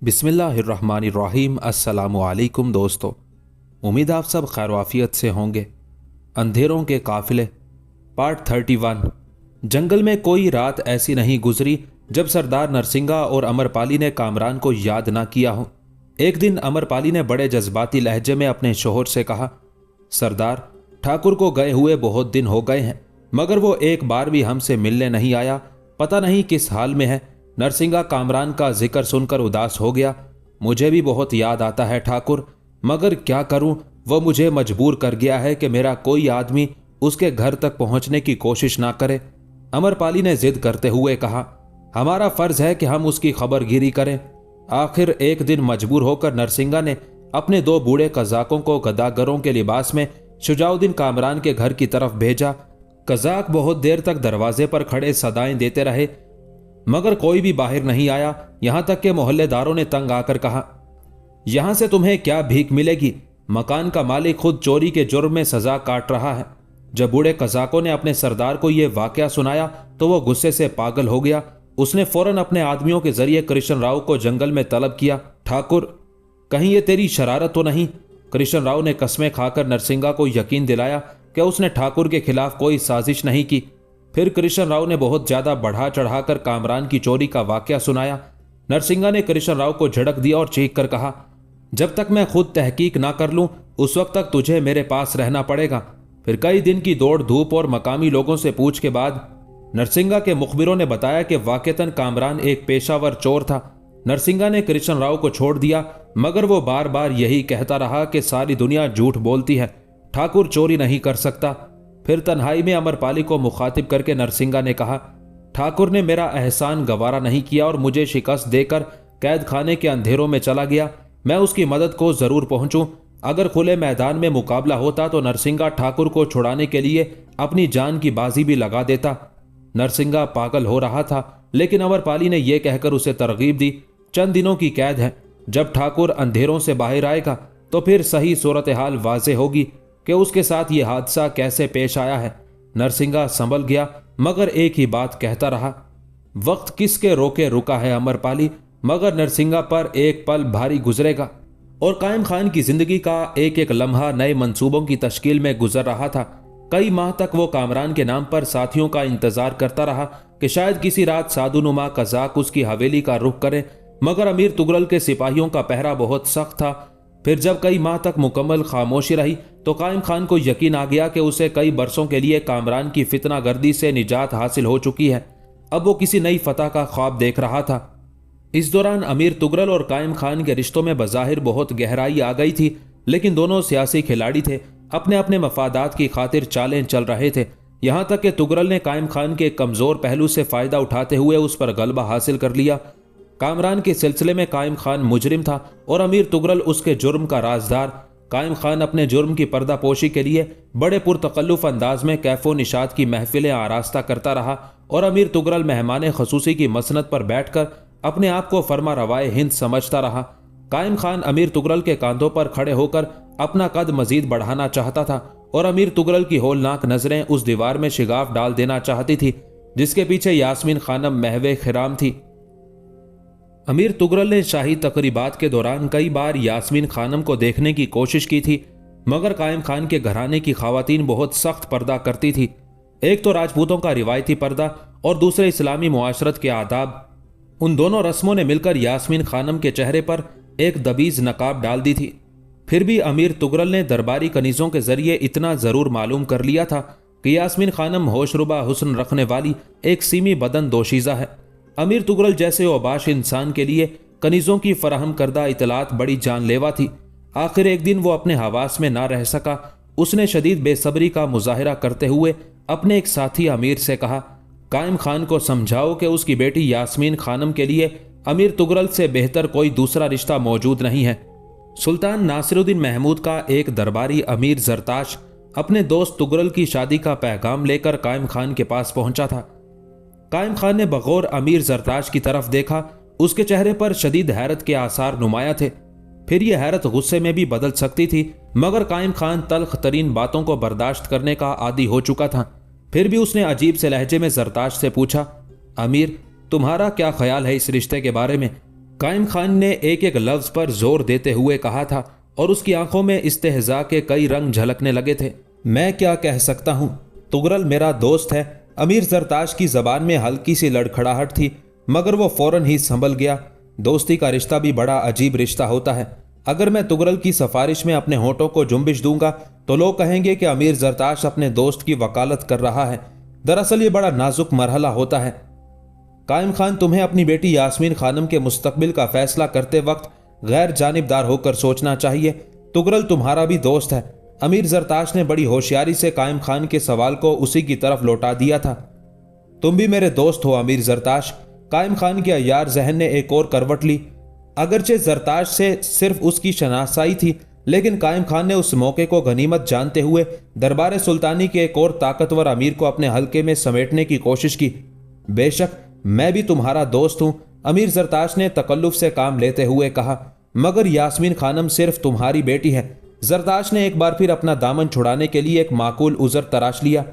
बिस्मिल्लाहिर्रहमानिर्रहीम। अस्सलामुअलैकुम दोस्तों, उम्मीद आप सब खैरवाफियत से होंगे। अंधेरों के काफिले पार्ट 31। जंगल में कोई रात ऐसी नहीं गुजरी जब सरदार नरसिंगा और अमरपाली ने कामरान को याद ना किया हो। एक दिन अमरपाली ने बड़े जज्बाती लहजे में अपने शोहर से कहा, सरदार, ठाकुर को गए हुए बहुत दिन हो गए हैं, मगर वो एक बार भी हमसे मिलने नहीं आया। पता नहीं किस हाल में है। नरसिंगा कामरान का जिक्र सुनकर उदास हो गया। मुझे भी बहुत याद आता है ठाकुर, मगर क्या करूं, वो मुझे मजबूर कर गया है कि मेरा कोई आदमी उसके घर तक पहुंचने की कोशिश ना करे। अमरपाली ने जिद करते हुए कहा, हमारा फर्ज है कि हम उसकी खबरगिरी करें। आखिर एक दिन मजबूर होकर नरसिंगा ने अपने दो बूढ़े कजाकों को गदागरों के लिबास में शुजाउद्दीन कामरान के घर की तरफ भेजा। कजाक बहुत देर तक दरवाजे पर खड़े सदाएं देते रहे, मगर कोई भी बाहर नहीं आया। यहां तक के मोहल्लेदारों ने तंग आकर कहा, यहां से तुम्हें क्या भीख मिलेगी, मकान का मालिक खुद चोरी के जुर्म में सजा काट रहा है। जब बूढ़े कजाकों ने अपने सरदार को यह वाकया सुनाया तो वो गुस्से से पागल हो गया। उसने फौरन अपने आदमियों के जरिए कृष्ण राव को जंगल में तलब किया। ठाकुर, कहीं ये तेरी शरारत तो नहीं? कृष्ण राव ने कस्में खाकर नरसिंगा को यकीन दिलाया कि उसने ठाकुर के खिलाफ कोई साजिश नहीं की। फिर कृष्ण राव ने बहुत ज्यादा बढ़ा चढ़ाकर कामरान की चोरी का वाकया सुनाया। नरसिंगा ने कृष्ण राव को झड़क दिया और चीख कर कहा, जब तक मैं खुद तहकीक ना कर लूं उस वक्त तक तुझे मेरे पास रहना पड़ेगा। फिर कई दिन की दौड़ धूप और मकामी लोगों से पूछ के बाद नरसिंगा के मुखबिरों ने बताया कि वाकईतन कामरान एक पेशावर चोर था। नरसिंगा ने कृष्ण राव को छोड़ दिया, मगर वो बार बार यही कहता रहा कि सारी दुनिया झूठ बोलती है, ठाकुर चोरी नहीं कर सकता। फिर तन्हाई में अमरपाली को मुखातिब करके नरसिंगा ने कहा, ठाकुर ने मेरा एहसान गवारा नहीं किया और मुझे शिकस्त देकर कैद खाने के अंधेरों में चला गया। मैं उसकी मदद को जरूर पहुंचूं। अगर खुले मैदान में मुकाबला होता तो नरसिंगा ठाकुर को छुड़ाने के लिए अपनी जान की बाजी भी लगा देता। नरसिंगा पागल हो रहा था, लेकिन अमरपाली ने यह कहकर उसे तरगीब दी, चंद दिनों की कैद है, जब ठाकुर अंधेरों से बाहर आएगा तो फिर सही सूरत हाल वाजे होगी कि उसके साथ ये हादसा कैसे पेश आया है। नरसिंगा संभल गया, मगर एक ही बात कहता रहा, वक्त किसके रोके रुका है अमरपाली, मगर नरसिंगा पर एक पल भारी गुजरेगा। और कायम खान की जिंदगी का एक एक लम्हा नए मंसूबों की तश्कील में गुजर रहा था। कई माह तक वो कामरान के नाम पर साथियों का इंतजार करता रहा कि शायद किसी रात साधुनुमा कजाक उसकी हवेली का रुख करे, मगर अमीर तुगरल के सिपाहियों का पहरा बहुत सख्त था। फिर जब कई माह तक मुकम्मल खामोशी रही तो कायम खान को यकीन आ गया कि उसे कई बरसों के लिए कामरान की फितना गर्दी से निजात हासिल हो चुकी है। अब वो किसी नई फतह का ख्वाब देख रहा था। इस दौरान अमीर तुगरल और कायम खान के रिश्तों में बज़ाहिर बहुत गहराई आ गई थी, लेकिन दोनों सियासी खिलाड़ी थे, अपने अपने मफादात की खातिर चालें चल रहे थे। यहां तक कि तुगरल ने कायम खान के कमजोर पहलू से फायदा उठाते हुए उस पर गलबा हासिल कर लिया। कामरान के सिलसिले में कायम खान मुजरिम था और अमीर तुगरल उसके जुर्म का राजदार। कायम खान अपने जुर्म की पर्दापोशी के लिए बड़े पुरतकल्लुफ अंदाज में कैफो निशात की महफिलें आरास्ता करता रहा और अमीर तुगरल मेहमान खसूसी की मसनद पर बैठकर अपने आप को फरमा रवाए हिंद समझता रहा। कायम खान अमीर तुगरल के कांधों पर खड़े होकर अपना कद मजीद बढ़ाना चाहता था और अमीर तुगरल की होलनाक नजरें उस दीवार में शिगाफ डाल देना चाहती थी जिसके पीछे यास्मीन खानम महवे खिराम थी। अमीर तुगरल ने शाही तकरीबात के दौरान कई बार यास्मीन खानम को देखने की कोशिश की थी, मगर कायम खान के घराने की खवातीन बहुत सख्त पर्दा करती थी। एक तो राजपूतों का रिवायती पर्दा और दूसरे इस्लामी मुआशरत के आदाब। उन दोनों रस्मों ने मिलकर यास्मीन खानम के चेहरे पर एक दबीज नकाब डाल दी थी। फिर भी अमीर तुगरल ने दरबारी कनीजों के जरिए इतना जरूर मालूम कर लिया था कि यास्मीन खानम होशरुबा हुस्न रखने वाली एक सीमी बदन दोशीज़ा है। अमीर तुगरल जैसे ओबाश इंसान के लिए कनीजों की फराहम करदा इतलात बड़ी जानलेवा थी। आखिर एक दिन वो अपने हवास में ना रह सका। उसने शदीद बेसब्री का मुजाहिरा करते हुए अपने एक साथी अमीर से कहा, कायम खान को समझाओ कि उसकी बेटी यास्मीन खानम के लिए अमीर तुगरल से बेहतर कोई दूसरा रिश्ता मौजूद नहीं है। सुल्तान नासिरुद्दीन महमूद का एक दरबारी अमीर जरताश अपने दोस्त तुगरल की शादी का पैगाम लेकर कायम खान के पास पहुंचा था। कायम खान ने बगौर अमीर जरताश की तरफ देखा। उसके चेहरे पर शदीद हैरत के आसार नुमाया थे। फिर यह हैरत गुस्से में भी बदल सकती थी, मगर कायम खान तल्ख तरीन बातों को बर्दाश्त करने का आदी हो चुका था। फिर भी उसने अजीब से लहजे में जरताश से पूछा, अमीर, तुम्हारा क्या ख्याल है इस रिश्ते के बारे में? कायम खान ने एक एक लफ्ज पर जोर देते हुए कहा था और उसकी आंखों में इस्तेहजा के कई रंग झलकने लगे थे। मैं क्या कह सकता हूं, तुगरल मेरा दोस्त है। अमीर जरताश की जबान में हल्की सी लड़खड़ाहट थी, मगर वो फौरन ही संभल गया। दोस्ती का रिश्ता भी बड़ा अजीब रिश्ता होता है। अगर मैं तुगरल की सिफारिश में अपने होठों को जुम्बिश दूंगा तो लोग कहेंगे कि अमीर जरताश अपने दोस्त की वकालत कर रहा है। दरअसल ये बड़ा नाजुक मरहला होता है। कायम खान, तुम्हें अपनी बेटी यास्मीन खानम के मुस्तकबिल का फैसला करते वक्त गैर जानिबदार होकर सोचना चाहिए। तुगरल तुम्हारा भी दोस्त है। अमीर जरताश ने बड़ी होशियारी से कायम खान के सवाल को उसी की तरफ लौटा दिया था। तुम भी मेरे दोस्त हो अमीर जरताश। कायम खान के अय्यार जहन ने एक और करवट ली। अगरचे जरताश से सिर्फ उसकी शनासाई थी, लेकिन कायम खान ने उस मौके को गनीमत जानते हुए दरबार सुल्तानी के एक और ताकतवर अमीर को अपने हल्के में समेटने की कोशिश की। बेशक मैं भी तुम्हारा दोस्त हूं, अमीर जरताश ने तकल्लुफ से काम लेते हुए कहा, मगर यास्मीन खानम सिर्फ तुम्हारी बेटी है। जरताश ने एक बार फिर अपना दामन छुड़ाने के लिए एक माकूल उज़र तराश लिया।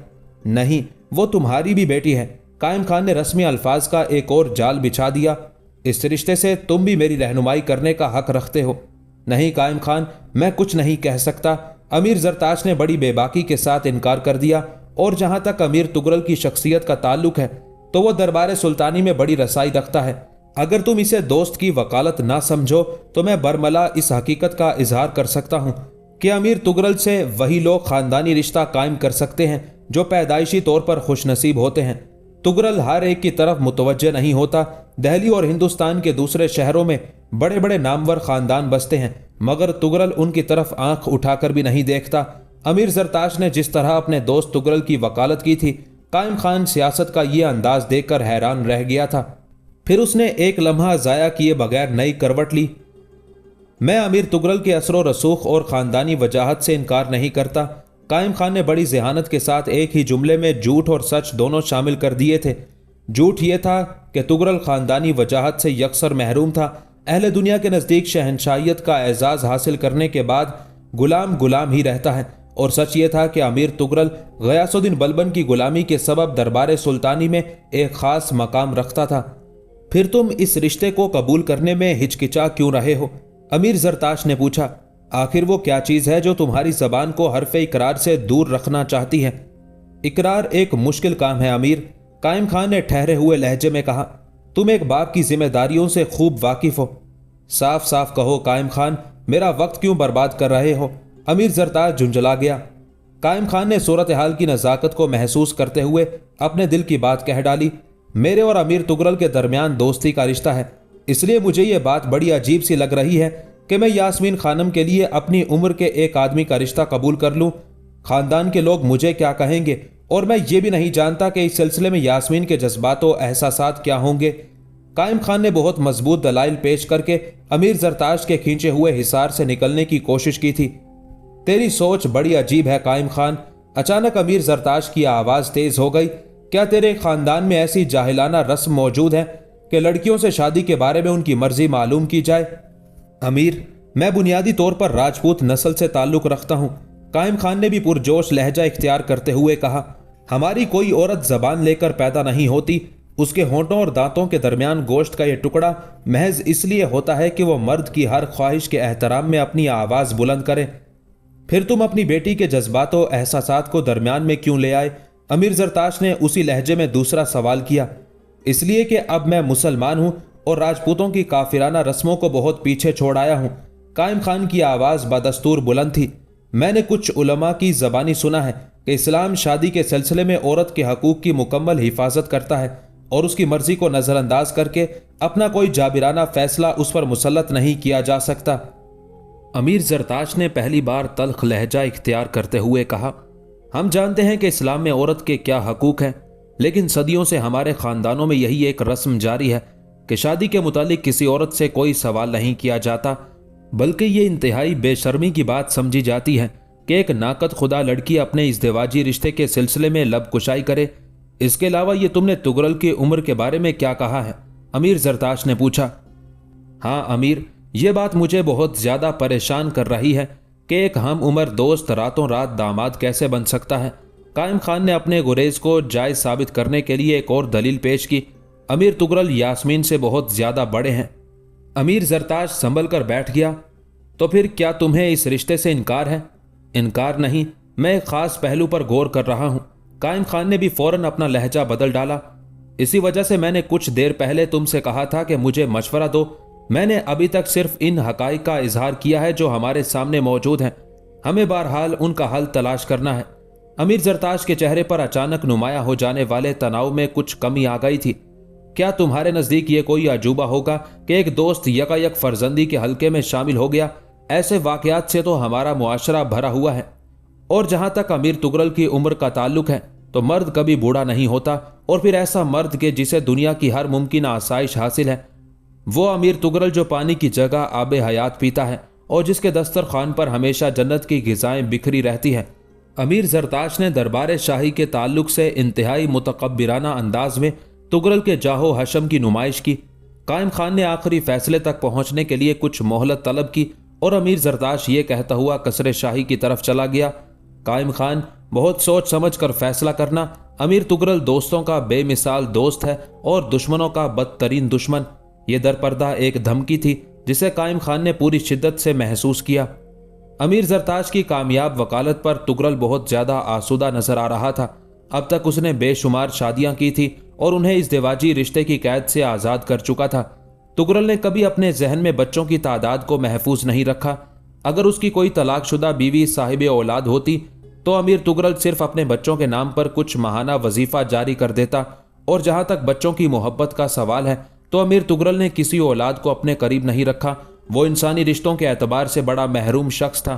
नहीं, वो तुम्हारी भी बेटी है। कायम खान ने रस्मी अल्फाज का एक और जाल बिछा दिया। इस रिश्ते से तुम भी मेरी रहनुमाई करने का हक रखते हो। नहीं कायम खान, मैं कुछ नहीं कह सकता। अमीर जरताश ने बड़ी बेबाकी के साथ इनकार कर दिया। और जहां तक अमीर तुगरल की शख्सियत का ताल्लुक है तो वह दरबार सुल्तानी में बड़ी रसाई रखता है। अगर तुम इसे दोस्त की वकालत ना समझो तो मैं बरमला इस हकीकत का इजहार कर सकता हूं कि अमीर तुगरल से वही लोग खानदानी रिश्ता कायम कर सकते हैं जो पैदाइशी तौर पर खुशनसीब होते हैं। तुगरल हर एक की तरफ मुतवज्जे नहीं होता। दिल्ली और हिंदुस्तान के दूसरे शहरों में बड़े बड़े नामवर खानदान बसते हैं, मगर तुगरल उनकी तरफ आंख उठाकर भी नहीं देखता। अमीर जरताश ने जिस तरह अपने दोस्त तुगरल की वकालत की थी, कायम खान सियासत का यह अंदाज देखकर हैरान रह गया था। फिर उसने एक लम्हा जाया किए बगैर नई करवट ली। मैं अमीर तुगरल के असरो रसूख और खानदानी वजाहत से इनकार नहीं करता। कायम खान ने बड़ी जहानत के साथ एक ही जुमले में झूठ और सच दोनों शामिल कर दिए थे। झूठ यह था कि तुगरल खानदानी वजाहत से यकसर महरूम था। अहले दुनिया के नज़दीक शहनशाहियत का एजाज़ हासिल करने के बाद गुलाम गुलाम ही रहता है, और सच ये था कि अमीर तुगरल गयासुद्दीन बलबन की गुलामी के सबब दरबार सुल्तानी में एक खास मकाम रखता था। फिर तुम इस रिश्ते को कबूल करने में हिचकिचा क्यों रहे हो? अमीर जरताश ने पूछा। आखिर वो क्या चीज़ है जो तुम्हारी जबान को हरफे इकरार से दूर रखना चाहती है? इकरार एक मुश्किल काम है अमीर, कायम खान ने ठहरे हुए लहजे में कहा। तुम एक बाप की जिम्मेदारियों से खूब वाकिफ हो। साफ साफ कहो कायम खान, मेरा वक्त क्यों बर्बाद कर रहे हो? अमीर जरताश झुंझला गया। कायम खान ने सूरत हाल की नज़ाकत को महसूस करते हुए अपने दिल की बात कह डाली। मेरे और अमीर तुगरल के दरमियान दोस्ती का रिश्ता है, इसलिए मुझे ये बात बड़ी अजीब सी लग रही है कि मैं यास्मीन खानम के लिए अपनी उम्र के एक आदमी का रिश्ता कबूल कर लूं। खानदान के लोग मुझे क्या कहेंगे, और मैं ये भी नहीं जानता कि इस सिलसिले में यास्मीन के जज्बात और एहसासात क्या होंगे। कायम खान ने बहुत मजबूत दलाइल पेश करके अमीर जरताश के खींचे हुए हिसार से निकलने की कोशिश की थी। तेरी सोच बड़ी अजीब है कायम खान। अचानक अमीर जरताश की आवाज तेज हो गई। क्या तेरे खानदान में ऐसी जाहिलाना रस्म मौजूद है कि लड़कियों से शादी के बारे में उनकी मर्जी मालूम की जाए? अमीर, मैं बुनियादी तौर पर राजपूत नस्ल से ताल्लुक रखता हूं, कायम खान ने भी पुरजोश लहजा इख्तियार करते हुए कहा। हमारी कोई औरत जबान लेकर पैदा नहीं होती। उसके होंठों और दांतों के दरमियान गोश्त का यह टुकड़ा महज इसलिए होता है कि वह मर्द की हर ख्वाहिश के एहतराम में अपनी आवाज बुलंद करे। फिर तुम अपनी बेटी के जज्बातों एहसासात को दरमियान में क्यों ले आए? अमीर जरताश ने उसी लहजे में दूसरा सवाल किया। इसलिए कि अब मैं मुसलमान हूं और राजपूतों की काफिराना रस्मों को बहुत पीछे छोड़ आया हूं। कायम खान की आवाज बदस्तूर बुलंद थी। मैंने कुछ उलमा की जबानी सुना है कि इस्लाम शादी के सिलसिले में औरत के हकूक की मुकम्मल हिफाजत करता है और उसकी मर्जी को नजरअंदाज करके अपना कोई जाबिराना फैसला उस पर मुसल्लत नहीं किया जा सकता। अमीर जरताश ने पहली बार तल्ख लहजा इख्तियार करते हुए कहा। हम जानते हैं कि इस्लाम में औरत के क्या हकूक हैं, लेकिन सदियों से हमारे खानदानों में यही एक रस्म जारी है कि शादी के मुतालिक किसी औरत से कोई सवाल नहीं किया जाता, बल्कि ये इंतहाई बेशर्मी की बात समझी जाती है कि एक नाकद खुदा लड़की अपने इज़्दिवाजी रिश्ते के सिलसिले में लब कुशाई करे। इसके अलावा ये तुमने तुगरल की उम्र के बारे में क्या कहा है? अमीर जरताश ने पूछा। हाँ अमीर, ये बात मुझे बहुत ज्यादा परेशान कर रही है कि एक हम उम्र दोस्त रातों रात दामाद कैसे बन सकता है। कायम खान ने अपने गुरेज को जायज साबित करने के लिए एक और दलील पेश की। अमीर तुगरल यास्मीन से बहुत ज्यादा बड़े हैं। अमीर जरताज संभल कर बैठ गया। तो फिर क्या तुम्हें इस रिश्ते से इनकार है? इनकार नहीं, मैं एक खास पहलू पर गौर कर रहा हूं। कायम खान ने भी फौरन अपना लहजा बदल डाला। इसी वजह से मैंने कुछ देर पहले तुमसे कहा था कि मुझे मशवरा दो। मैंने अभी तक सिर्फ इन हकाइक का इजहार किया है जो हमारे सामने मौजूद हैं। हमें बहरहाल उनका हल तलाश करना है। अमीर जरताज के चेहरे पर अचानक नुमाया हो जाने वाले तनाव में कुछ कमी आ गई थी। क्या तुम्हारे नजदीक ये कोई अजूबा होगा कि एक दोस्त यकायक फर्जंदी के हल्के में शामिल हो गया? ऐसे वाकयात से तो हमारा मुआशरा भरा हुआ है। और जहां तक अमीर तुगरल की उम्र का ताल्लुक है तो मर्द कभी बूढ़ा नहीं होता, और फिर ऐसा मर्द के जिसे दुनिया की हर मुमकिन आसाइश हासिल है। वो अमीर तुगरल जो पानी की जगह आबे हयात पीता है और जिसके दस्तरखान पर हमेशा जन्नत की ग़िज़ाएं बिखरी रहती हैं। अमीर जरताश ने दरबार शाही के ताल्लुक से इंतहाई मुतकब्बिराना अंदाज में तुगरल के जाहो हशम की नुमाइश की। कायम खान ने आखिरी फैसले तक पहुंचने के लिए कुछ मोहलत तलब की और अमीर जरताश ये कहता हुआ कसरे शाही की तरफ चला गया। कायम खान, बहुत सोच समझ कर फैसला करना। अमीर तुगरल दोस्तों का बेमिसाल दोस्त है और दुश्मनों का बदतरीन दुश्मन। ये दरपर्दा एक धमकी थी जिसे कायम खान ने पूरी शिद्दत से महसूस किया। अमीर जरताज की कामयाब वकालत पर तुगरल बहुत ज्यादा आसूदा नजर आ रहा था। अब तक उसने बेशुमार शादियां की थी और उन्हें इस देवाजी रिश्ते की कैद से आजाद कर चुका था। तुगरल ने कभी अपने जहन में बच्चों की तादाद को महफूज नहीं रखा। अगर उसकी कोई तलाकशुदा बीवी साहिब औलाद होती तो अमीर तुगरल सिर्फ अपने बच्चों के नाम पर कुछ माहाना वजीफा जारी कर देता। और जहां तक बच्चों की मोहब्बत का सवाल है तो अमीर तुगरल ने किसी औलाद को अपने करीब नहीं रखा। वो इंसानी रिश्तों के एतबार से बड़ा महरूम शख्स था।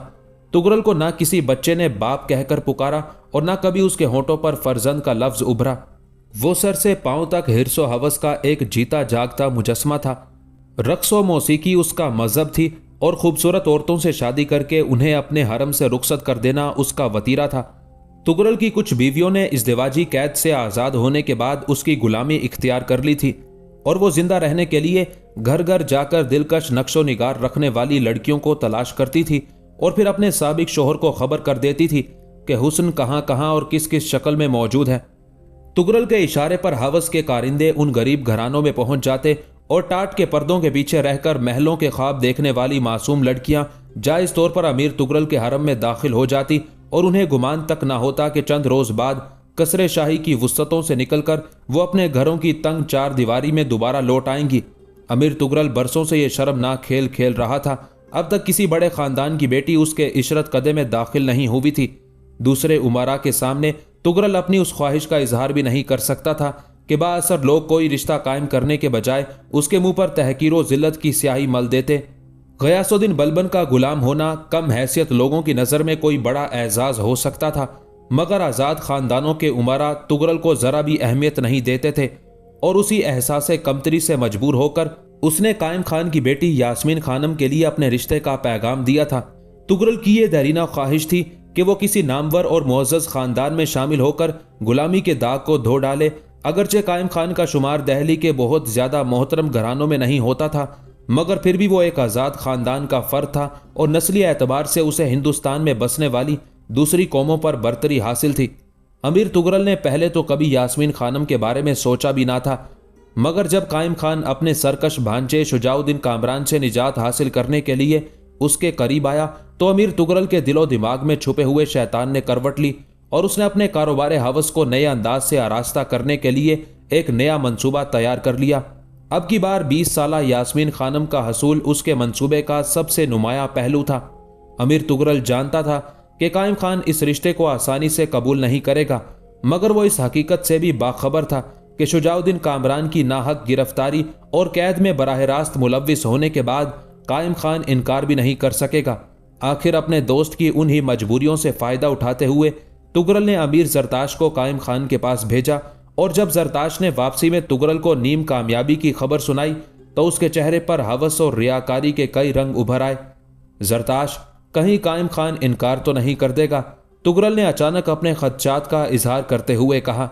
तुगरल को ना किसी बच्चे ने बाप कहकर पुकारा और ना कभी उसके होंठों पर फर्जंद का लफ्ज उभरा। वो सर से पांव तक हिर्सो हवस का एक जीता जागता मुजस्मा था। रक्स व मौसीकी उसका मजहब थी और खूबसूरत औरतों से शादी करके उन्हें अपने हरम से रुखसत कर देना उसका वतीरा था। तुगरल की कुछ बीवियों ने इस दिवाजी कैद से आज़ाद होने के बाद उसकी गुलामी इख्तियार कर ली थी और वो जिंदा रहने के लिए घर घर जाकर दिलकश नक्शो निगार रखने वाली लड़कियों को तलाश करती थी और फिर अपने साबिक शोहर को खबर कर देती थी कि हुस्न कहाँ कहाँ और किस किस शक्ल में मौजूद है। तुगरल के इशारे पर हवस के कारिंदे उन गरीब घरानों में पहुंच जाते और टाट के पर्दों के पीछे रहकर महलों के ख्वाब देखने वाली मासूम लड़कियां जायज तौर पर अमीर तुगरल के हरम में दाखिल हो जाती और उन्हें गुमान तक ना होता कि चंद रोज बाद कसरे शाही की वुसतों से निकलकर वो अपने घरों की तंग चार दीवारी में दोबारा लौट आएंगी। अमीर तुगरल बरसों से ये शर्मनाक खेल खेल रहा था। अब तक किसी बड़े खानदान की बेटी उसके इशरत कदे में दाखिल नहीं हुई थी। दूसरे उमरा के सामने तुगरल अपनी उस ख्वाहिश का इजहार भी नहीं कर सकता था कि बाअसर लोग कोई रिश्ता कायम करने के बजाय उसके मुंह पर तहकीर व जिल्लत की स्याही मल देते। गयासुद्दीन बलबन का गुलाम होना कम हैसियत लोगों की नज़र में कोई बड़ा एजाज हो सकता था, मगर आज़ाद खानदानों के उमरा तुगरल को ज़रा भी अहमियत नहीं देते थे और उसी एहसास कमतरी से मजबूर होकर उसने कायम खान की बेटी यास्मीन खानम के लिए अपने रिश्ते का पैगाम दिया था। तुगरल की यह दरीना ख्वाहिश थी कि वो किसी नामवर और मुअज़्ज़ज़ खानदान में शामिल होकर गुलामी के दाग को धो डाले। अगरचे कायम खान का शुमार दहली के बहुत ज़्यादा मोहतरम घरानों में नहीं होता था, मगर फिर भी वो एक आज़ाद खानदान का फ़र्द था और नस्ली एतबार से उसे हिंदुस्तान में बसने वाली दूसरी कौमों पर बरतरी हासिल थी। अमीर तुगरल ने पहले तो कभी यास्मीन खानम के बारे में सोचा भी ना था, मगर जब कायम खान अपने सरकश भांजे शुजाउद्दीन कामरान से निजात हासिल करने के लिए उसके करीब आया तो अमीर तुगरल के दिलो दिमाग में छुपे हुए शैतान ने करवट ली और उसने अपने कारोबार हवस को नए अंदाज से आरास्ता करने के लिए एक नया मंसूबा तैयार कर लिया। अब की बार 20 साला यास्मीन खानम का हसूल उसके मंसूबे का सबसे नुमाया पहलू था। अमीर तुगरल जानता था कि कायम खान इस रिश्ते को आसानी से कबूल नहीं करेगा, मगर वो इस हकीकत से भी बाखबर था कि शुजाउद्दीन कामरान की नाहक गिरफ्तारी और कैद में बराह रास्त मुलव्विस होने के बाद कायम खान इनकार भी नहीं कर सकेगा। आखिर अपने दोस्त की उन्हीं मजबूरियों से फ़ायदा उठाते हुए तुगरल ने अमीर जरताश को कायम खान के पास भेजा और जब जरताश ने वापसी में तुगरल को नीम कामयाबी की खबर सुनाई तो उसके चेहरे पर हवस और रियाकारी के कई रंग उभर आए। जरताश, कहीं कायम खान इनकार तो नहीं कर देगा? तुगरल ने अचानक अपने खदशात का इजहार करते हुए कहा।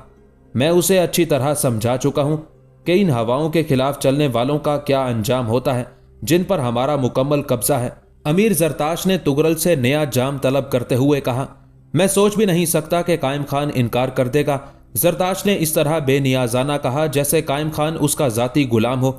मैं उसे अच्छी तरह समझा चुका हूं कि इन हवाओं के खिलाफ चलने वालों का क्या अंजाम होता है। जिन पर हमारा मुकम्मल कब्जा है। अमीर जरताश ने तुगरल से नया जाम तलब करते हुए कहा, मैं सोच भी नहीं सकता कि कायम खान इनकार कर देगा। जरताश ने इस तरह बेनियाजाना कहा जैसे कायम खान उसका जाती गुलाम हो।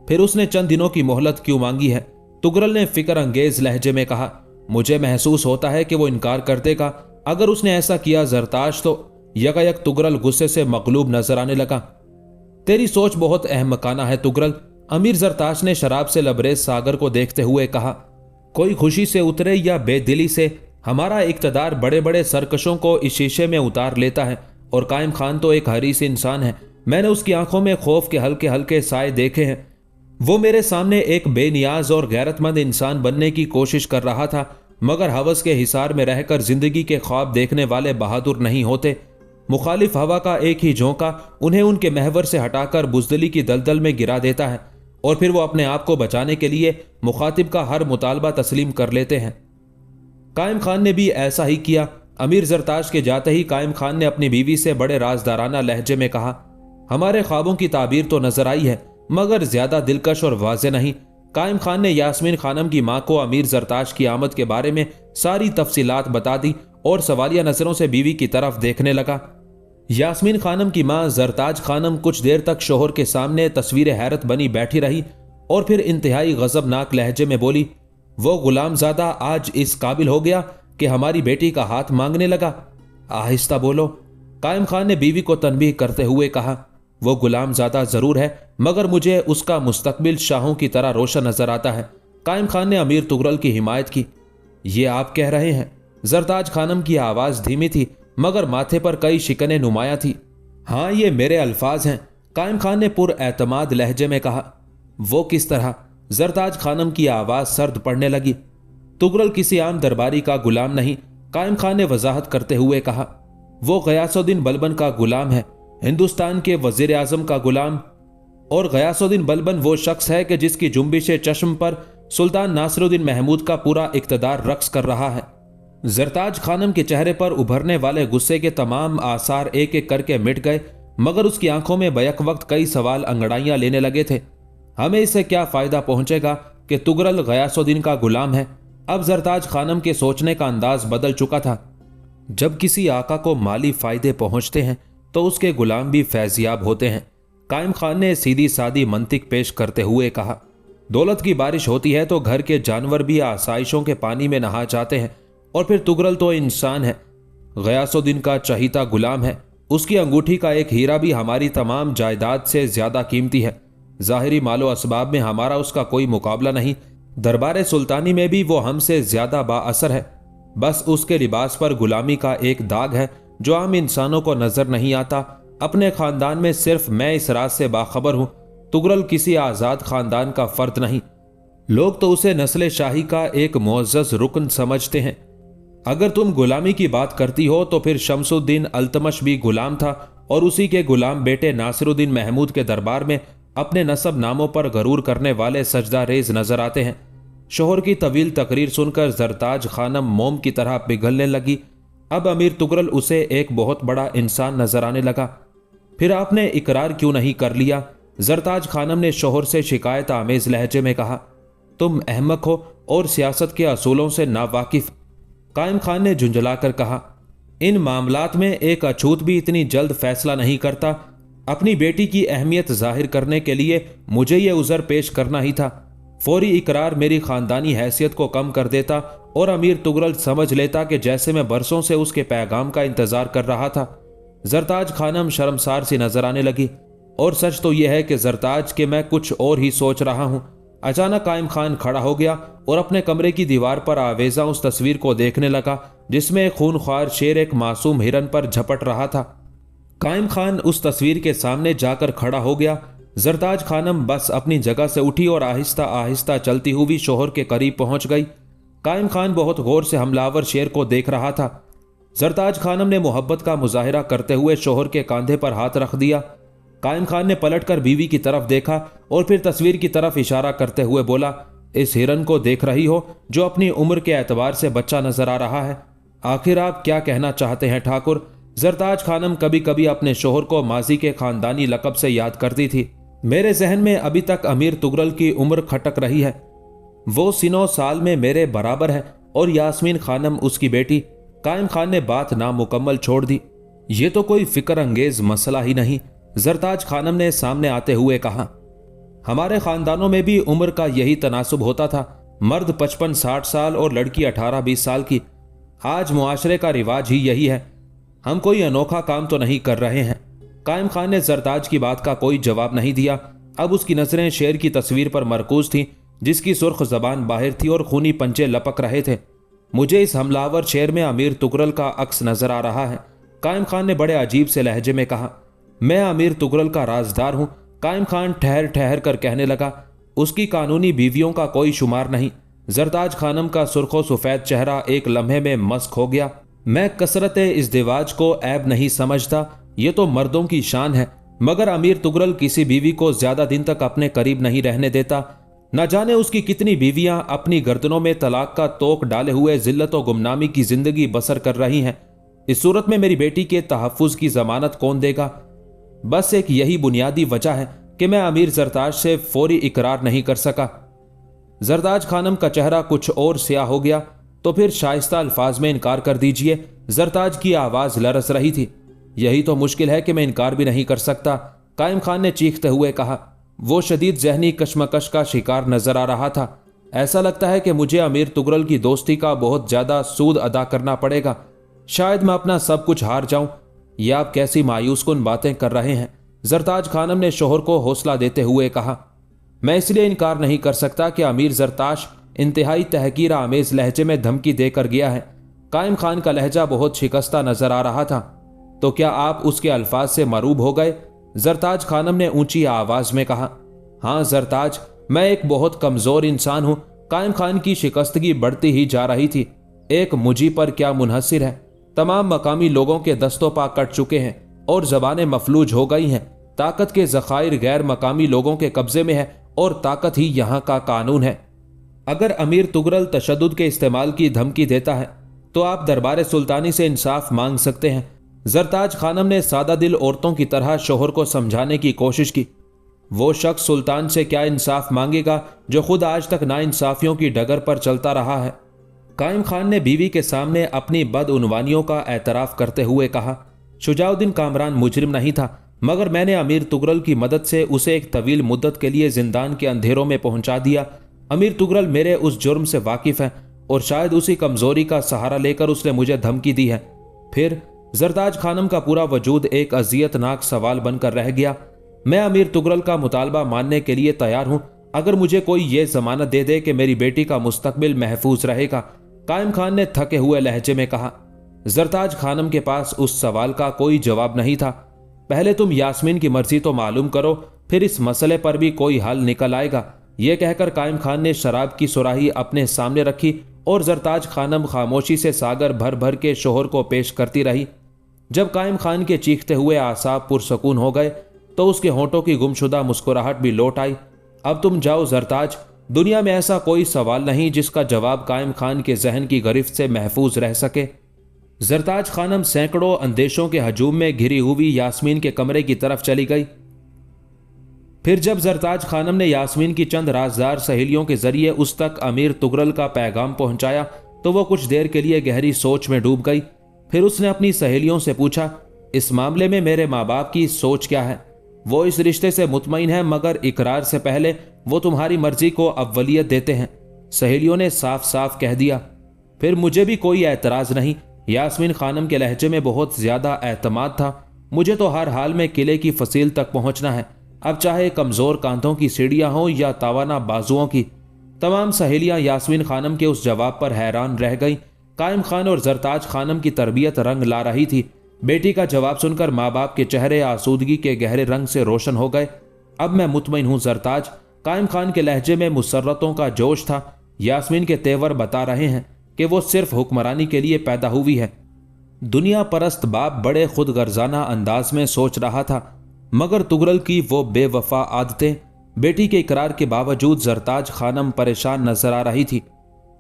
फिर उसने चंद दिनों की मोहलत क्यों मांगी है? तुगरल ने फिक्र अंगेज लहजे में कहा, मुझे महसूस होता है कि वो इनकार कर देगा। अगर उसने ऐसा किया जरताश तो यकायक तुगरल गुस्से से मगलूब नजर आने लगा। तेरी सोच बहुत अहमकाना है तुगरल, अमीर जरताश ने शराब से लबरेज सागर को देखते हुए कहा। कोई खुशी से उतरे या बेदिली से हमारा इक्तदार बड़े बड़े सरकशों को इस शीशे में उतार लेता है, और कायम खान तो एक हरीस इंसान है। मैंने उसकी आंखों में खौफ के हल्के हल्के साए देखे हैं। वो मेरे सामने एक बेनियाज और गैरतमंद इंसान बनने की कोशिश कर रहा था, मगर हवस के हिसार में रहकर जिंदगी के ख्वाब देखने वाले बहादुर नहीं होते। मुखालिफ हवा का एक ही झोंका उन्हें उनके महवर से हटाकर बुज़दिली की दलदल में गिरा देता है, और फिर वो अपने आप को बचाने के लिए मुखातिब का हर मुतालबा तस्लीम कर लेते हैं। कायम खान ने भी ऐसा ही किया। अमीर जरताश के जाते ही कायम खान ने अपनी बीवी से बड़े राजदाराना लहजे में कहा, हमारे ख्वाबों की ताबीर तो नजर आई है, मगर ज्यादा दिलकश और वाज़े नहीं। कायम खान ने यास्मीन खानम की मां को अमीर जरताश की आमद के बारे में सारी तफसीलात बता दी और सवालिया नजरों से बीवी की तरफ देखने लगा। यास्मीन खानम की मां जरताज खानम कुछ देर तक शोहर के सामने तस्वीर हैरत बनी बैठी रही और फिर इंतहाई गजबनाक लहजे में बोली, वो गुलामजादा आज इस काबिल हो गया कि हमारी बेटी का हाथ मांगने लगा। आहिस्ता बोलो, कायम खान ने बीवी को तनबीह करते हुए कहा। वो गुलामजादा जरूर है, मगर मुझे उसका मुस्तकबिल शाहों की तरह रोशन नजर आता है। कायम खान ने अमीर तुगरल की हिमायत की। ये आप कह रहे हैं? जरताज खानम की आवाज धीमी थी, मगर माथे पर कई शिकने नुमाया थी। हाँ, ये मेरे अल्फाज हैं, कायम खान ने पुरएतमाद लहजे में कहा। वो किस तरह? जरताज खानम की आवाज सर्द पड़ने लगी। तुगरल किसी आम दरबारी का गुलाम नहीं, कायम खान ने वजाहत करते हुए कहा। वो गयासुद्दीन बलबन का गुलाम है, हिंदुस्तान के वजीर आजम का गुलाम। और गयासुद्दीन बलबन वो शख्स है कि जिसकी जुम्बिश चश्म पर सुल्तान नासिरुद्दीन महमूद का पूरा इक्तदार रक्स कर रहा है। जरताज खानम के चेहरे पर उभरने वाले गुस्से के तमाम आसार एक एक करके मिट गए, मगर उसकी आंखों में बैक वक्त कई सवाल अंगड़ाइयां लेने लगे थे। हमें इससे क्या फायदा पहुंचेगा कि तुगरल गयासुद्दीन का गुलाम है? अब जरताज खानम के सोचने का अंदाज बदल चुका था। जब किसी आका को माली फायदे पहुंचते हैं तो उसके गुलाम भी फैजियाब होते हैं। कायम खान ने सीधी सादी मंतिक पेश करते हुए कहा, दौलत की बारिश होती है तो घर के जानवर भी आसाइशों के पानी में नहा जाते हैं, और फिर तुगरल तो इंसान है, गयासुद्दीन का चहीता गुलाम है। उसकी अंगूठी का एक हीरा भी हमारी तमाम जायदाद से ज्यादा कीमती है। जाहिरी मालो असबाब में हमारा उसका कोई मुकाबला नहीं। दरबार सुल्तानी में भी वो हमसे ज्यादा बाअसर है। बस उसके लिबास पर गुलामी का एक दाग है जो आम इंसानों को नजर नहीं आता। अपने खानदान में सिर्फ मैं इस राज से बाखबर हूं। तुगरल किसी आजाद खानदान का फर्द नहीं। लोग तो उसे नस्ल शाही का एक मुअज़्ज़ज़ रुकन समझते हैं। अगर तुम गुलामी की बात करती हो तो फिर शमसुद्दीन अल्तमश भी गुलाम था, और उसी के गुलाम बेटे नासिरुद्दीन महमूद के दरबार में अपने नसब नामों पर गरूर करने वाले सजदा रेज नजर आते हैं। शोहर की तवील तकरीर सुनकर जरताज खानम मोम की तरह पिघलने लगी। अब अमीर तुगरल उसे एक बहुत बड़ा इंसान नजर आने लगा। फिर आपने इकरार क्यों नहीं कर लिया? जरताज खानम ने शोहर से शिकायत आमेज लहजे में कहा। तुम अहमक हो और सियासत के असूलों से नावाकिफ। कायम खान ने झुंझलाकर कहा, इन मामलात में एक अछूत भी इतनी जल्द फैसला नहीं करता। अपनी बेटी की अहमियत जाहिर करने के लिए मुझे ये उज़र पेश करना ही था। फौरी इकरार मेरी खानदानी हैसियत को कम कर देता और अमीर तुगरल समझ लेता कि जैसे मैं बरसों से उसके पैगाम का इंतजार कर रहा था। जरताज खानम शर्मसार सी नजर आने लगी, और सच तो यह है कि जरताज के मैं कुछ और ही सोच रहा हूं। अचानक कायम खान खड़ा हो गया और अपने कमरे की दीवार पर आवेजा उस तस्वीर को देखने लगा जिसमें एक खूनख्वार शेर एक मासूम हिरन पर झपट रहा था। कायम खान उस तस्वीर के सामने जाकर खड़ा हो गया। जरताज खानम बस अपनी जगह से उठी और आहिस्ता आहिस्ता चलती हुई शोहर के करीब पहुंच गई। कायम खान बहुत गौर से हमलावर शेर को देख रहा था। जरताज खानम ने मोहब्बत का मुजाहिरा करते हुए शोहर के कांधे पर हाथ रख दिया। कायम खान ने पलटकर बीवी की तरफ देखा और फिर तस्वीर की तरफ इशारा करते हुए बोला, इस हिरन को देख रही हो जो अपनी उम्र के एतबार से बच्चा नजर आ रहा है? आखिर आप क्या कहना चाहते हैं ठाकुर? जरताज खानम कभी कभी अपने शोहर को माजी के खानदानी लकब से याद करती थी। मेरे जहन में अभी तक अमीर तुगरल की उम्र खटक रही है। वो सिनो साल में मेरे बराबर है और यास्मीन खानम उसकी बेटी। कायम खान ने बात नामुकम्मल छोड़ दी। ये तो कोई फिक्र अंगेज मसला ही नहीं, जरताज खानम ने सामने आते हुए कहा। हमारे खानदानों में भी उम्र का यही तनासुब होता था, मर्द 55-60 साल और लड़की 18-20 साल की। आज मुआशरे का रिवाज ही यही है। हम कोई अनोखा काम तो नहीं कर रहे हैं। कायम खान ने जरताज की बात का कोई जवाब नहीं दिया। अब उसकी नजरें शेर की तस्वीर पर मरकूज थीं, जिसकी सुर्ख जबान बाहर थी और खूनी पंजे लपक रहे थे। मुझे इस हमलावर शेर में अमीर तुगरल का अक्स नजर आ रहा है। कायम खान ने बड़े अजीब से लहजे में कहा। मैं अमीर तुगरल का राजदार हूं। कायम खान ठहर ठहर कर कहने लगा। उसकी कानूनी बीवियों का कोई शुमार नहीं। जरताज खानम का सुर्खो सफेद चेहरा एक लम्हे में मस्क हो गया। मैं कसरत इज़्दिवाज को ऐब नहीं समझता, ये तो मर्दों की शान है, मगर अमीर तुगरल किसी बीवी को ज्यादा दिन तक अपने करीब नहीं रहने देता। न जाने उसकी कितनी बीवियां अपनी गर्दनों में तलाक का तोक डाले हुए जिल्लत और गुमनामी की जिंदगी बसर कर रही हैं। इस सूरत में मेरी बेटी के तहफ्फुज की जमानत कौन देगा? बस एक यही बुनियादी वजह है कि मैं अमीर जरताज से फौरी इकरार नहीं कर सका। जरताज खानम का चेहरा कुछ और स्याह हो गया। तो फिर शाइस्ता अल्फाज में इनकार कर दीजिए। जरताज की आवाज लरस रही थी। यही तो मुश्किल है कि मैं इनकार भी नहीं कर सकता, कायम खान ने चीखते हुए कहा। वो शदीद जहनी कशमकश का शिकार नजर आ रहा था। ऐसा लगता है कि मुझे अमीर तुगरल की दोस्ती का बहुत ज्यादा सूद अदा करना पड़ेगा। शायद मैं अपना सब कुछ हार जाऊं। यह आप कैसी मायूसकुन बातें कर रहे हैं? जरताज खानम ने शोहर को हौसला देते हुए कहा। मैं इसलिए इनकार नहीं कर सकता कि अमीर जरताश इंतहाई तहकीर आमेज लहजे में धमकी देकर गया है। कायम खान का लहजा बहुत शिकस्ता नजर आ रहा था। तो क्या आप उसके अल्फाज से मरूब हो गए? जरताज खानम ने ऊंची आवाज में कहा। हाँ जरताज, मैं एक बहुत कमजोर इंसान हूं। कायम खान की शिकस्तगी बढ़ती ही जा रही थी। एक मुझी पर क्या मुनहसिर है। तमाम मकामी लोगों के दस्तों पा कट चुके हैं और जबानें मफलूज हो गई हैं। ताकत के जखायर गैर मकामी लोगों के कब्जे में है और ताकत ही यहाँ का कानून है। अगर अमीर तुगरल तशद्दुद के इस्तेमाल की धमकी देता है तो आप दरबार सुल्तानी से इंसाफ मांग सकते हैं। जरताज खानम ने सादा दिल औरतों की तरह शोहर को समझाने की कोशिश की। वो शख्स सुल्तान से क्या इंसाफ मांगेगा जो खुद आज तक नाइंसाफियों की डगर पर चलता रहा है? कायम खान ने बीवी के सामने अपनी बदउनवानियों का एतराफ करते हुए कहा। शुजाउद्दीन कामरान मुजरिम नहीं था, मगर मैंने अमीर तुगरल की मदद से उसे एक तवील मुद्दत के लिए जिंदान के अंधेरों में पहुंचा दिया। अमीर तुगरल मेरे उस जुर्म से वाकिफ है और शायद उसी कमजोरी का सहारा लेकर उसने मुझे धमकी दी है। फिर जरताज खानम का पूरा वजूद एक अजियतनाक सवाल बनकर रह गया। मैं अमीर तुगरल का मुतालबा मानने के लिए तैयार हूं, अगर मुझे कोई ये जमानत दे दे कि मेरी बेटी का मुस्तकबिल महफूज रहेगा, कायम खान ने थके हुए लहजे में कहा। जरताज खानम के पास उस सवाल का कोई जवाब नहीं था। पहले तुम यास्मीन की मर्जी तो मालूम करो, फिर इस मसले पर भी कोई हल निकल आएगा। यह कहकर कायम खान ने शराब की सुराही अपने सामने रखी और जरताज खानम खामोशी से सागर भर भर के शोहर को पेश करती रही। जब कायम खान के चीखते हुए आसाब पुरसकून हो गए तो उसके होंठों की गुमशुदा मुस्कुराहट भी लौट आई। अब तुम जाओ जरताज, दुनिया में ऐसा कोई सवाल नहीं जिसका जवाब कायम खान के जहन की गिरफ्त से महफूज रह सके। जरताज खानम सैकड़ों अंदेशों के हजूम में घिरी हुई यास्मीन के कमरे की तरफ चली गई। फिर जब जरताज खानम ने यास्मीन की चंद राजदार सहेलियों के जरिए उस तक अमीर तुगरल का पैगाम पहुंचाया तो वो कुछ देर के लिए गहरी सोच में डूब गई। फिर उसने अपनी सहेलियों से पूछा, इस मामले में मेरे माँ बाप की सोच क्या है? वो इस रिश्ते से मुतमईन है, मगर इकरार से पहले वो तुम्हारी मर्जी को अव्वलियत देते हैं। सहेलियों ने साफ साफ कह दिया। फिर मुझे भी कोई एतराज नहीं। यास्मीन खानम के लहजे में बहुत ज्यादा एतमाद था। मुझे तो हर हाल में किले की फसील तक पहुंचना है, अब चाहे कमजोर कांधों की सीढ़ियां हों या तावाना बाजुओं की। तमाम सहेलियां यास्मीन खानम के उस जवाब पर हैरान रह गईं। कायम खान और जरताज खानम की तरबियत रंग ला रही थी। बेटी का जवाब सुनकर माँ बाप के चेहरे आसूदगी के गहरे रंग से रोशन हो गए। अब मैं मुतमईन हूं जरताज। कायम खान के लहजे में मुसर्रतों का जोश था। यास्मीन के तेवर बता रहे हैं कि वो सिर्फ हुक्मरानी के लिए पैदा हुई है। दुनिया परस्त बाप बड़े खुद गर्जाना अंदाज में सोच रहा था, मगर तुगरल की वो बेवफा आदतें, बेटी के इकरार के बावजूद जरताज खानम परेशान नजर आ रही थी।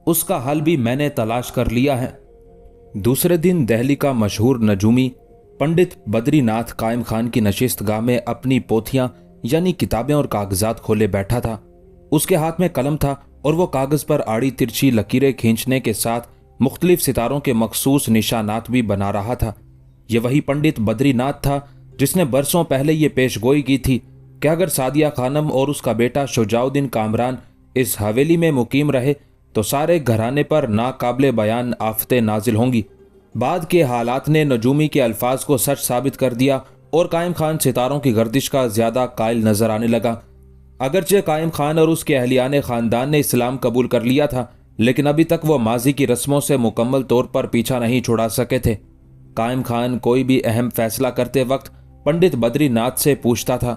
उसका हल भी मैंने तलाश कर लिया है। दूसरे दिन दिल्ली का मशहूर नजूमी पंडित बद्रीनाथ कायम खान की नशिस्तगाह में अपनी पोथियां यानी किताबें और कागजात खोले बैठा था। उसके हाथ में कलम था और वो कागज पर आड़ी तिरछी लकीरें खींचने के साथ मुख्तलिफ सितारों के मखसूस निशानात भी बना रहा था। ये वही पंडित बद्रीनाथ था जिसने बरसों पहले ये पेशगोई की थी कि अगर सादिया खानम और उसका बेटा शुजाउद्दीन कामरान इस हवेली में मुकीम रहे तो सारे घराने पर नाकाबिले बयान आफतें नाजिल होंगी। बाद के हालात ने नजूमी के अल्फाज को सच साबित कर दिया और कायम खान सितारों की गर्दिश का ज्यादा कायल नजर आने लगा। अगरचे कायम खान और उसके अहलियाने खानदान ने इस्लाम कबूल कर लिया था, लेकिन अभी तक वो माजी की रस्मों से मुकम्मल तौर पर पीछा नहीं छुड़ा सके थे। कायम खान कोई भी अहम फैसला करते वक्त पंडित बद्रीनाथ से पूछता था,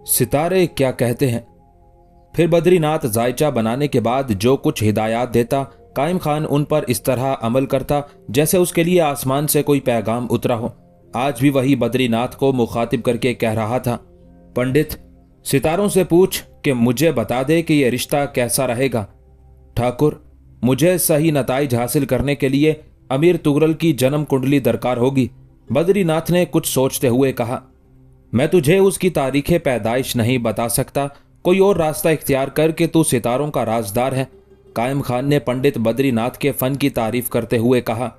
सितारे क्या कहते हैं? फिर बद्रीनाथ जायचा बनाने के बाद जो कुछ हिदायत देता, कायम खान उन पर इस तरह अमल करता जैसे उसके लिए आसमान से कोई पैगाम उतरा हो। आज भी वही बद्रीनाथ को मुखातिब करके कह रहा था, पंडित, सितारों से पूछ कि मुझे बता दे कि यह रिश्ता कैसा रहेगा। ठाकुर, मुझे सही नताइज हासिल करने के लिए अमीर तुगरल की जन्म कुंडली दरकार होगी। बद्रीनाथ ने कुछ सोचते हुए कहा, मैं तुझे उसकी तारीख पैदाइश नहीं बता सकता, कोई और रास्ता इख्तियार कर कि तू सितारों का राजदार है। कायम खान ने पंडित बद्रीनाथ के फन की तारीफ करते हुए कहा।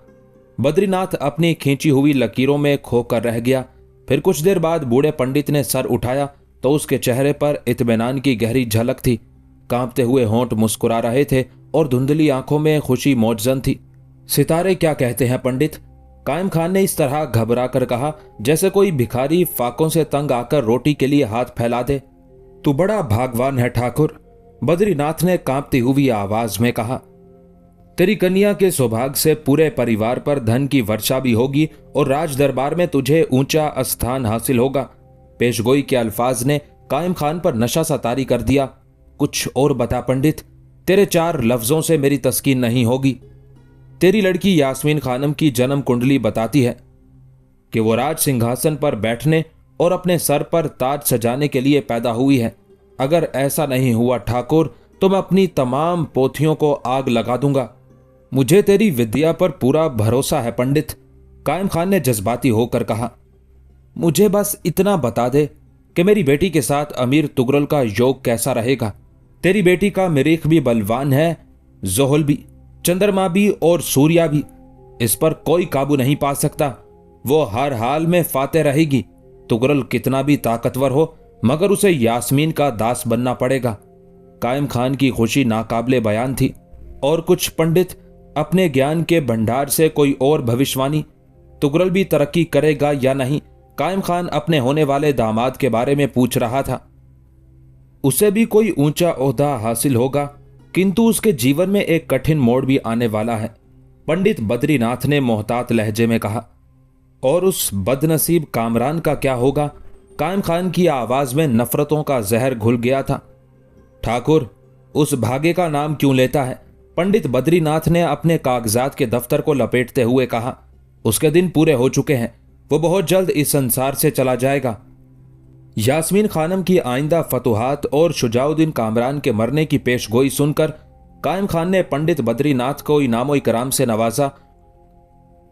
बद्रीनाथ अपनी खींची हुई लकीरों में खोकर रह गया। फिर कुछ देर बाद बूढ़े पंडित ने सर उठाया तो उसके चेहरे पर इत्मीनान की गहरी झलक थी। कांपते हुए होंठ मुस्कुरा रहे थे और धुंधली आंखों में खुशी मौजजन थी। सितारे क्या कहते हैं पंडित? कायम खान ने इस तरह घबरा कर कहा जैसे कोई भिखारी फाकों से तंग आकर रोटी के लिए हाथ फैला दे। तू बड़ा भागवान है ठाकुर, बद्रीनाथ ने कांपती हुई आवाज में कहा। तेरी कन्या के सौभाग्य से पूरे परिवार पर धन की वर्षा भी होगी और राज दरबार में तुझे ऊंचा स्थान हासिल होगा। पेशगोई के अल्फाज ने कायम खान पर नशा सा तारी कर दिया। कुछ और बता पंडित, तेरे 4 लफ्जों से मेरी तस्कीन नहीं होगी। तेरी लड़की यास्मीन खानम की जन्म कुंडली बताती है कि वो राज सिंहासन पर बैठने और अपने सर पर ताज सजाने के लिए पैदा हुई है। अगर ऐसा नहीं हुआ ठाकुर तो मैं अपनी तमाम पोथियों को आग लगा दूंगा। मुझे तेरी विद्या पर पूरा भरोसा है पंडित, कायम खान ने जज्बाती होकर कहा। मुझे बस इतना बता दे कि मेरी बेटी के साथ अमीर तुगरल का योग कैसा रहेगा। तेरी बेटी का मरीख भी बलवान है, जोहल भी, चंद्रमा भी और सूर्या भी। इस पर कोई काबू नहीं पा सकता। वो हर हाल में फाते रहेगी। तुगरल कितना भी ताकतवर हो मगर उसे यास्मीन का दास बनना पड़ेगा। कायम खान की खुशी नाकाबिले बयान थी। और कुछ पंडित, अपने ज्ञान के भंडार से कोई और भविष्यवाणी? तुगरल भी तरक्की करेगा या नहीं? कायम खान अपने होने वाले दामाद के बारे में पूछ रहा था। उसे भी कोई ऊंचा ओहदा हासिल होगा, किंतु उसके जीवन में एक कठिन मोड़ भी आने वाला है, पंडित बद्रीनाथ ने मोहतात लहजे में कहा। और उस बदनसीब कामरान का क्या होगा? कायम खान की आवाज में नफरतों का जहर घुल गया था। ठाकुर, उस भाग्य का नाम क्यों लेता है? पंडित बद्रीनाथ ने अपने कागजात के दफ्तर को लपेटते हुए कहा। उसके दिन पूरे हो चुके हैं, वो बहुत जल्द इस संसार से चला जाएगा। यास्मीन खानम की आइंदा फतुहात और शुजाउद्दीन कामरान के मरने की पेशगोई सुनकर कायम खान ने पंडित बद्रीनाथ को इनामो इकराम से नवाजा।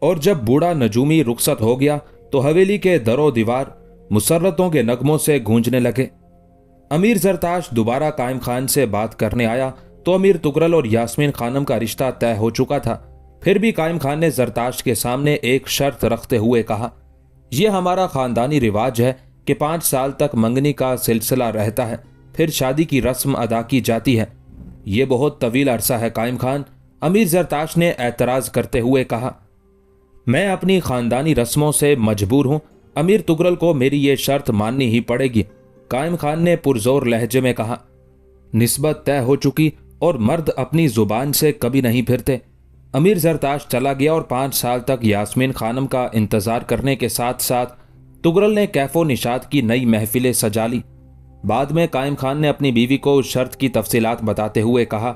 और जब बूढ़ा नजूमी रुखसत हो गया तो हवेली के दरो दीवार मुसर्रतों के नगमों से गूंजने लगे। अमीर जरताश दोबारा कायम खान से बात करने आया तो अमीर तुगरल और यास्मीन खानम का रिश्ता तय हो चुका था। फिर भी कायम खान ने जरताश के सामने एक शर्त रखते हुए कहा, यह हमारा खानदानी रिवाज है कि 5 साल तक मंगनी का सिलसिला रहता है, फिर शादी की रस्म अदा की जाती है। यह बहुत तवील अरसा है कायम खान, अमीर जरताश ने एतराज करते हुए कहा। मैं अपनी खानदानी रस्मों से मजबूर हूं, अमीर तुगरल को मेरी ये शर्त माननी ही पड़ेगी, कायम खान ने पुरजोर लहजे में कहा। निस्बत तय हो चुकी और मर्द अपनी जुबान से कभी नहीं फिरते। अमीर जरताश चला गया और 5 साल तक यास्मीन खानम का इंतजार करने के साथ साथ तुगरल ने कैफो निशात की नई महफिलें सजा ली। बाद में कायम खान ने अपनी बीवी को उस शर्त की तफसीलात बताते हुए कहा,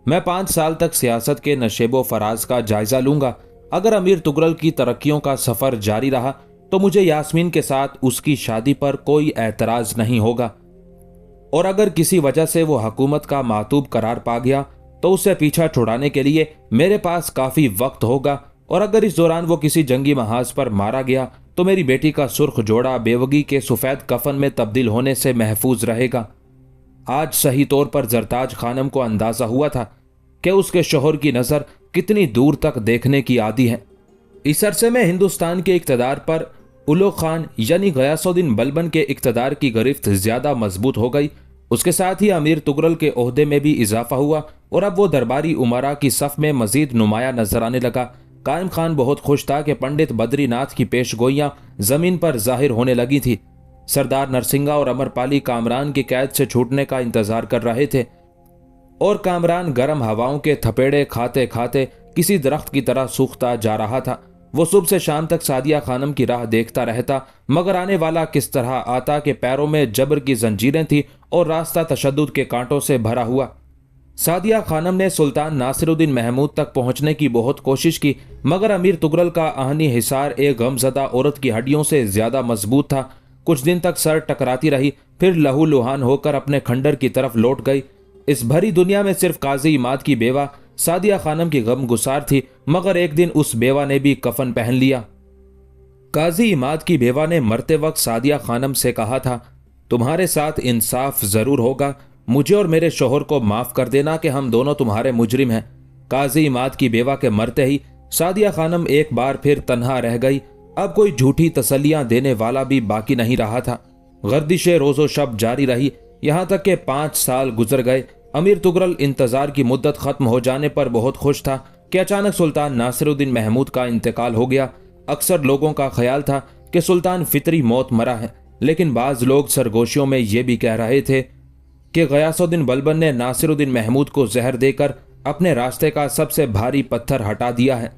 मैं 5 साल तक सियासत के नशेबो फराज का जायजा लूंगा। अगर अमीर तुगरल की तरक्कियों का सफर जारी रहा तो मुझे यास्मीन के साथ उसकी शादी पर कोई एतराज नहीं होगा, और अगर किसी वजह से वो हुकूमत का मातूब करार पा गया तो उसे पीछा छुड़ाने के लिए मेरे पास काफी वक्त होगा, और अगर इस दौरान वो किसी जंगी महाज पर मारा गया तो मेरी बेटी का सुर्ख जोड़ा बेवगी के सफ़ेद कफन में तब्दील होने से महफूज रहेगा। आज सही तौर पर जरताज खानम को अंदाजा हुआ था कि उसके शोहर की नज़र कितनी दूर तक देखने की आदी है। इस अरसे में हिंदुस्तान के इक़्तिदार पर उलो खान यानी गयासुद्दीन बलबन के इक़्तिदार की गिरफ्त ज़्यादा मजबूत हो गई। उसके साथ ही अमीर तुगरल के ओहदे में भी इजाफा हुआ और अब वो दरबारी उमरा की सफ़ में मजीद नुमाया नजर आने लगा। कायम खान बहुत खुश था कि पंडित बद्रीनाथ की पेशगोइयाँ ज़मीन पर जाहिर होने लगी थी। सरदार नरसिंगा और अमरपाली कामरान की कैद से छूटने का इंतजार कर रहे थे और कामरान गर्म हवाओं के थपेड़े खाते खाते किसी दरख्त की तरह सूखता जा रहा था। वो सुबह से शाम तक सादिया खानम की राह देखता रहता, मगर आने वाला किस तरह आता कि पैरों में जबर की जंजीरें थी और रास्ता तशद्दुद के कांटों से भरा हुआ। सादिया खानम ने सुल्तान नासिरुद्दीन महमूद तक पहुंचने की बहुत कोशिश की, मगर अमीर तुगरल का आहनी हिसार एक गमजदा औरत की हड्डियों से ज्यादा मजबूत था। कुछ दिन तक सर टकराती रही, फिर लहू लुहान होकर अपने खंडर की तरफ लौट गई। इस भरी दुनिया में सिर्फ काजी इमाद की बेवा सादिया खानम की गम गुसार थी, मगर एक दिन उस बेवा ने भी कफन पहन लिया। काजी इमाद की बेवा ने मरते वक्त सादिया खानम से कहा था, तुम्हारे साथ इंसाफ जरूर होगा, मुझे और मेरे शोहर को माफ कर देना कि हम दोनों तुम्हारे मुजरिम हैं। काजी इमाद की बेवा के मरते ही सादिया खानम एक बार फिर तन्हा रह गई। अब कोई झूठी तसल्लियां देने वाला भी बाकी नहीं रहा था। गर्दिशें रोजो शब जारी रही, यहाँ तक कि 5 साल गुजर गए। अमीर तुगरल इंतजार की मुद्दत खत्म हो जाने पर बहुत खुश था कि अचानक सुल्तान नासिरुद्दीन महमूद का इंतकाल हो गया। अक्सर लोगों का ख्याल था कि सुल्तान फितरी मौत मरा है, लेकिन बाज लोग सरगोशियों में ये भी कह रहे थे कि गयासुद्दीन बलबन ने नासिरुद्दीन महमूद को जहर देकर अपने रास्ते का सबसे भारी पत्थर हटा दिया है।